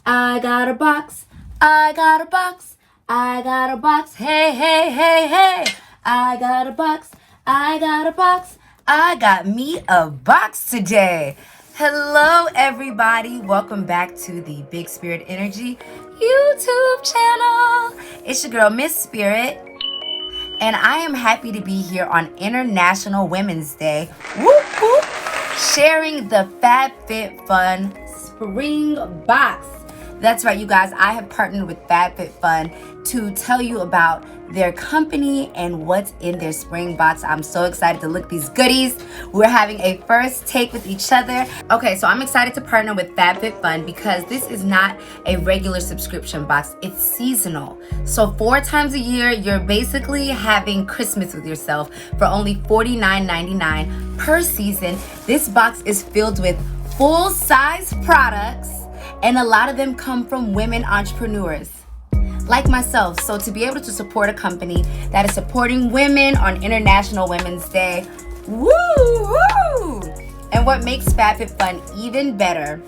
I got a box. I got a box. I got a box. Hey, hey, hey, hey. I got a box. I got a box. I got me a box today. Hello, everybody. Welcome back to the BigSpirit Energy YouTube channel. It's your girl, Miss Spirit. And I am happy to be here on International Women's Day. Whoop, whoop. Sharing the FabFitFun Spring Box. That's right, you guys. I have partnered with FabFitFun to tell you about their company and what's in their spring box. I'm so excited to look at these goodies. We're having a first take with each other. Okay, so I'm excited to partner with FabFitFun because this is not a regular subscription box. It's seasonal. So 4 times a year, you're basically having Christmas with yourself for only $49.99 per season. This box is filled with full-size products, and a lot of them come from women entrepreneurs like myself. So to be able to support a company that is supporting women on International Women's Day, woo woo! And what makes FabFitFun even better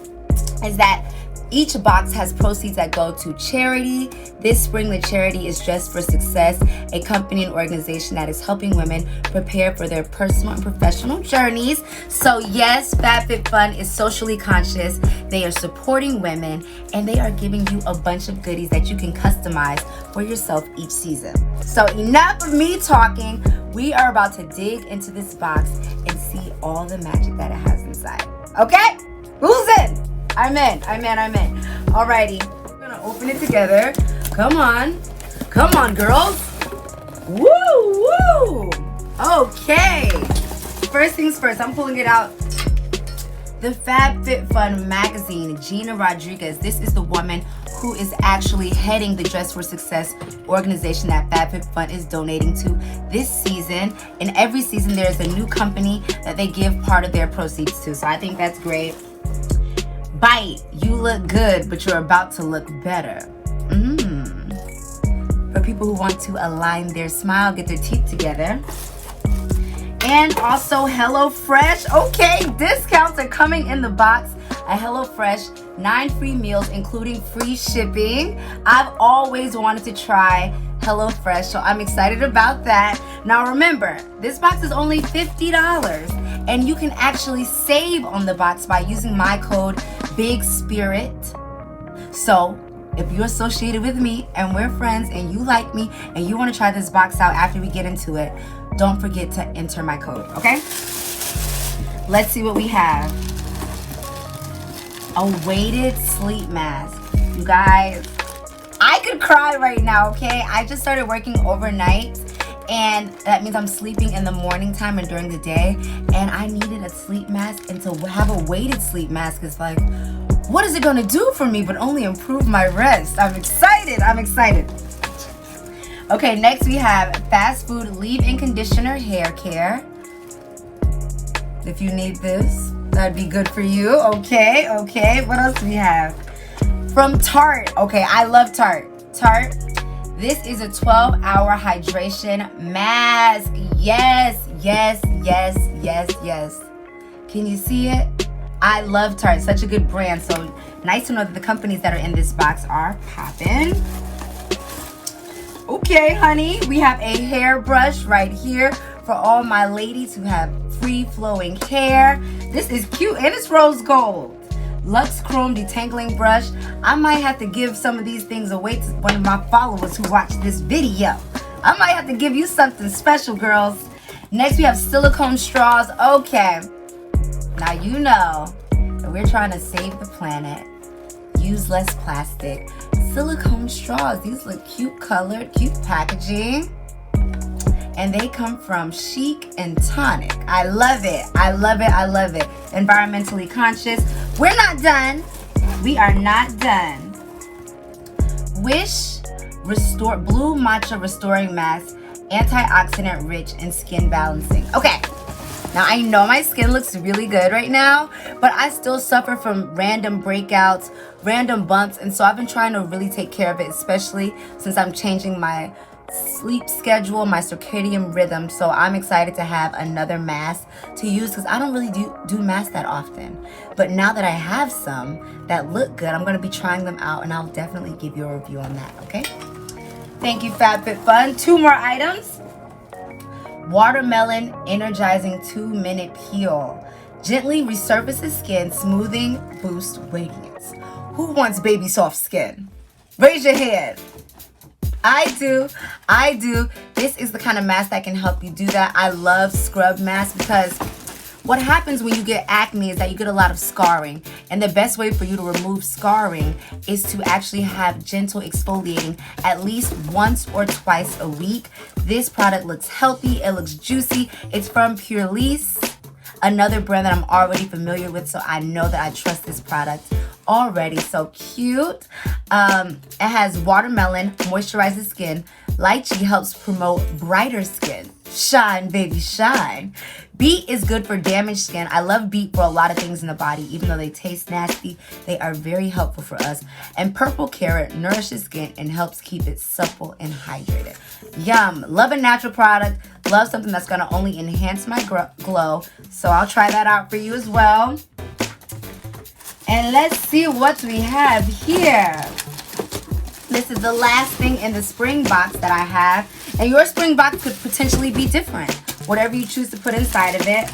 is that each box has proceeds that go to charity. This spring, the charity is Just for Success, a company and organization that is helping women prepare for their personal and professional journeys. So yes, FabFitFun is socially conscious. They are supporting women, and they are giving you a bunch of goodies that you can customize for yourself each season. So enough of me talking. We are about to dig into this box and see all the magic that it has inside. Okay? Who's in? I'm in. Alrighty, we're gonna open it together. Come on, girls. Woo, woo. Okay. First things first, I'm pulling it out. The FabFitFun magazine, Gina Rodriguez. This is the woman who is actually heading the Dress for Success organization that FabFitFun is donating to this season. In every season, there's a new company that they give part of their proceeds to. So I think that's great. Bite, you look good, but you're about to look better. For people who want to align their smile, get their teeth together. And also HelloFresh. Okay, discounts are coming in the box at HelloFresh. 9 free meals, including free shipping. I've always wanted to try HelloFresh, so I'm excited about that. Now remember, this box is only $50, and you can actually save on the box by using my code BigSpirit. So if you're associated with me and we're friends and you like me and you want to try this box out after we get into it, don't forget to enter my code, okay? Let's see what we have. A weighted sleep mask. You guys, I could cry right now, okay? I just started working overnight, and that means I'm sleeping in the morning time and during the day, and I needed a sleep mask, and to have a weighted sleep mask is like, what is it gonna do for me but only improve my rest? I'm excited. Okay, next we have fast food leave-in conditioner hair care. If you need this, that'd be good for you. Okay, what else do we have? From Tarte. Okay, I love Tarte. This is a 12-hour hydration mask. Yes. Can you see it? I love Tarte. Such a good brand. So nice to know that the companies that are in this box are popping. Okay, honey. We have a hairbrush right here for all my ladies who have free-flowing hair. This is cute, and it's rose gold. Luxe Chrome Detangling Brush. I might have to give some of these things away to one of my followers who watch this video. I might have to give you something special, girls. Next, we have silicone straws. Okay. Now you know that we're trying to save the planet. Use less plastic. Silicone straws. These look cute colored, cute packaging. And they come from Chic and Tonic. I love it. Environmentally conscious. We're not done. We are not done. Wish Blue Matcha Restoring Mask, antioxidant rich and skin balancing. Okay. Now I know my skin looks really good right now, but I still suffer from random breakouts, random bumps, and so I've been trying to really take care of it, especially since I'm changing my sleep schedule, my circadian rhythm. So I'm excited to have another mask to use because I don't really do masks that often. But now that I have some that look good, I'm going to be trying them out, and I'll definitely give you a review on that, okay? Thank you, FabFitFun. 2 more items. Watermelon Energizing 2-Minute Peel. Gently resurfaces skin, smoothing, boost radiance. Who wants baby soft skin? Raise your hand. I do. This is the kind of mask that can help you do that. I love scrub masks because what happens when you get acne is that you get a lot of scarring. And the best way for you to remove scarring is to actually have gentle exfoliating at least once or twice a week. This product looks healthy. It looks juicy. It's from Pure Lise, another brand that I'm already familiar with, so I know that I trust this product already. So cute. It has watermelon, moisturizes skin. Lychee helps promote brighter skin. Shine, baby, shine. Beet is good for damaged skin. I love beet for a lot of things in the body. Even though they taste nasty, they are very helpful for us. And purple carrot nourishes skin and helps keep it supple and hydrated. Yum. Love a natural product. Love something that's going to only enhance my glow. So I'll try that out for you as well. And let's see what we have here. This is the last thing in the spring box that I have. And your spring box could potentially be different. Whatever you choose to put inside of it.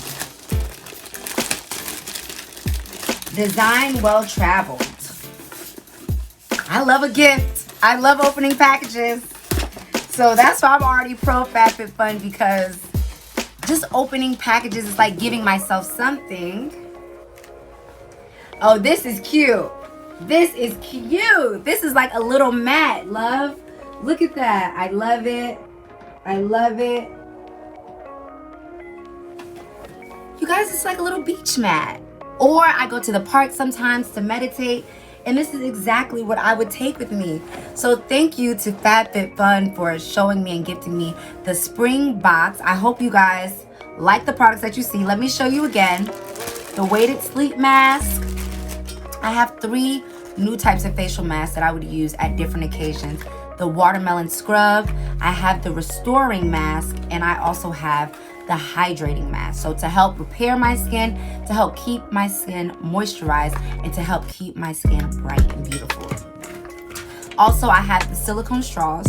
Design well traveled. I love a gift. I love opening packages. So that's why I'm already pro FabFitFun, because just opening packages is like giving myself something. Oh, this is cute. This is cute. This is like a little mat, love. Look at that. I love it. I love it. You guys, it's like a little beach mat. Or I go to the park sometimes to meditate, and this is exactly what I would take with me. So thank you to FabFitFun for showing me and gifting me the spring box. I hope you guys like the products that you see. Let me show you again. The weighted sleep mask. I have 3 new types of facial masks that I would use at different occasions. The watermelon scrub, I have the restoring mask, and I also have the hydrating mask. So to help repair my skin, to help keep my skin moisturized, and to help keep my skin bright and beautiful. Also, I have the silicone straws.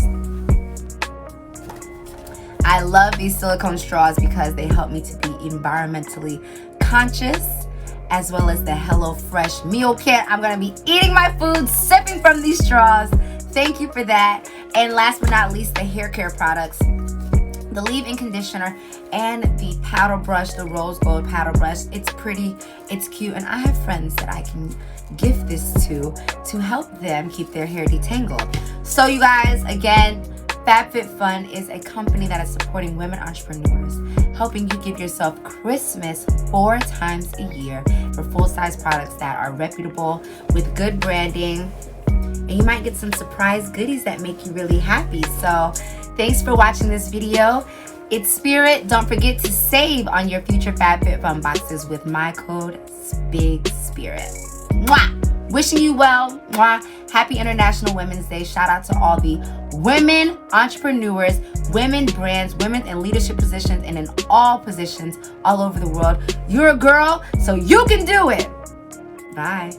I love these silicone straws because they help me to be environmentally conscious, as well as the HelloFresh meal kit. I'm gonna be eating my food, sipping from these straws. Thank you for that. And last but not least, the hair care products. The leave-in conditioner and the powder brush, the rose gold powder brush. It's pretty, it's cute, and I have friends that I can gift this to help them keep their hair detangled. So you guys, again, FabFitFun is a company that is supporting women entrepreneurs, helping you give yourself Christmas 4 times a year for full-size products that are reputable with good branding. And you might get some surprise goodies that make you really happy. So thanks for watching this video. It's Spirit. Don't forget to save on your future FabFitFun boxes with my code BigSpirit. Mwah! Wishing you well. Mwah! Happy International Women's Day. Shout out to all the women entrepreneurs, women brands, women in leadership positions, and in all positions all over the world. You're a girl, so you can do it. Bye.